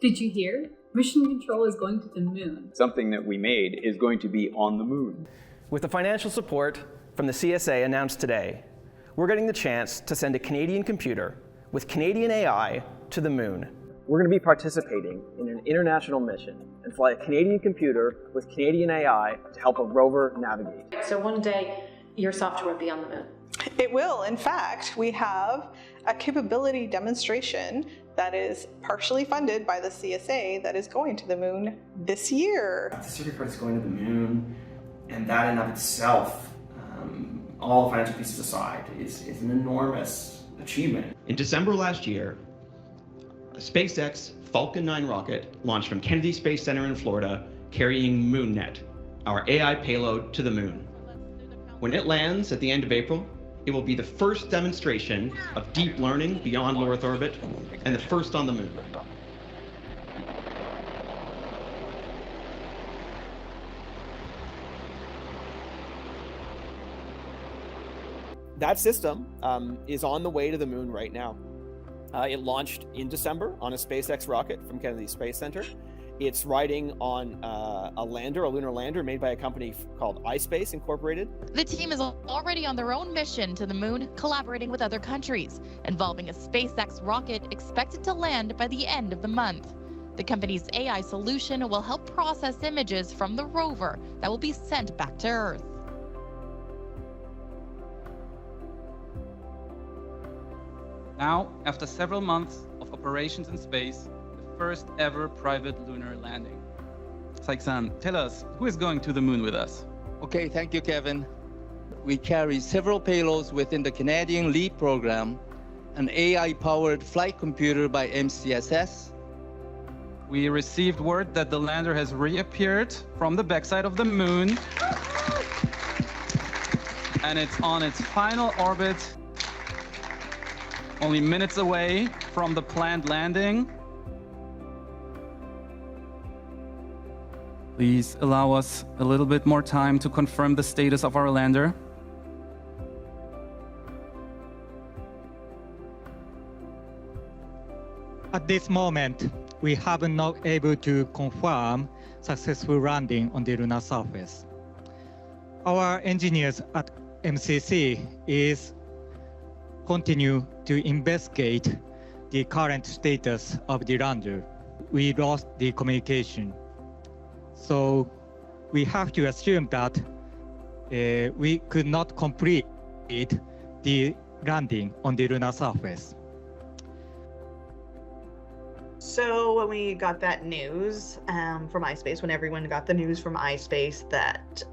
Did you hear? Mission Control is going to the moon. Something that we made is going to be on the moon. With the financial support from the CSA announced today, we're getting the chance to send a Canadian computer with Canadian AI to the moon. We're going to be participating in an international mission and fly a Canadian computer with Canadian AI to help a rover navigate. So one day, your software will be on the moon. It will. In fact, we have a capability demonstration that is partially funded by the CSA that is going to the moon this year. The circuit card is going to the moon, and that in and of itself, all the financial pieces aside, is an enormous achievement. In December last year, a SpaceX Falcon 9 rocket launched from Kennedy Space Center in Florida, carrying MoonNet, our AI payload, to the moon. When it lands at the end of April, it will be the first demonstration of deep learning beyond low Earth orbit and the first on the moon. That system is on the way to the moon right now. It launched in December on a SpaceX rocket from Kennedy Space Center. It's riding on a lunar lander made by a company called iSpace Incorporated. The team is already on their own mission to the moon, collaborating with other countries, involving a SpaceX rocket expected to land by the end of the month. The company's AI solution will help process images from the rover that will be sent back to Earth. Now, after several months of operations in space, the first ever private lunar landing. Saik-san, tell us, who is going to the moon with us? Okay, thank you, Kevin. We carry several payloads within the Canadian LEAP program, an AI-powered flight computer by MCSS. We received word that the lander has reappeared from the backside of the moon, and it's on its final orbit, only minutes away from the planned landing. Please allow us a little bit more time to confirm the status of our lander. At this moment, we have not able to confirm successful landing on the lunar surface. Our engineers at MCC is continue to investigate the current status of the lander. We lost the communication. So we have to assume that we could not complete the landing on the lunar surface. So when we got that news from iSpace, when everyone got the news from iSpace that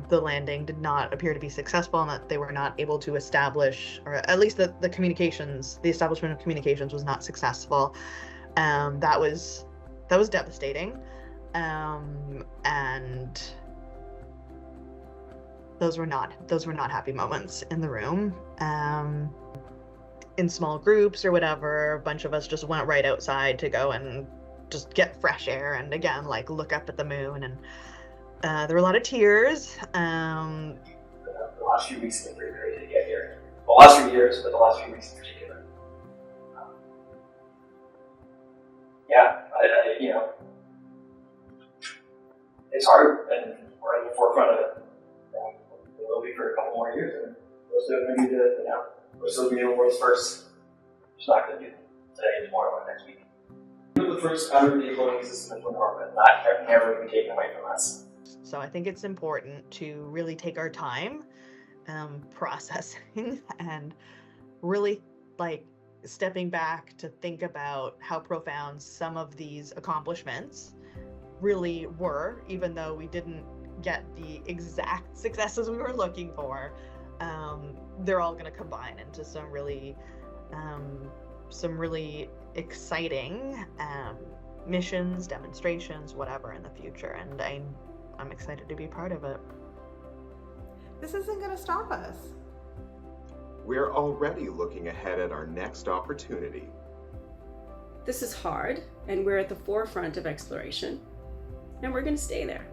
the landing did not appear to be successful and that they were not able to establish, or at least the communications, the establishment of communications was not successful, that was devastating, and those were not happy moments in the room. In small groups or whatever, a bunch of us just went right outside to go and just get fresh air and again, like, look up at the moon, and there were a lot of tears. The last few weeks have been pretty crazy to get here. The last few years, but the last few weeks in particular. It's hard, and we're at the forefront of it. And it will be for a couple more years, and we're still going to be we're still going to be the world's first. It's not going to be today, tomorrow, and next week. We're the first ever deploying system into an orbit. That can never be taken away from us. So I think it's important to really take our time processing and really stepping back to think about how profound some of these accomplishments really were, even though we didn't get the exact successes we were looking for. They're all going to combine into some really exciting missions, demonstrations, whatever in the future, and I'm excited to be part of it. This isn't going to stop us. We're already looking ahead at our next opportunity. This is hard, and we're at the forefront of exploration, and we're going to stay there.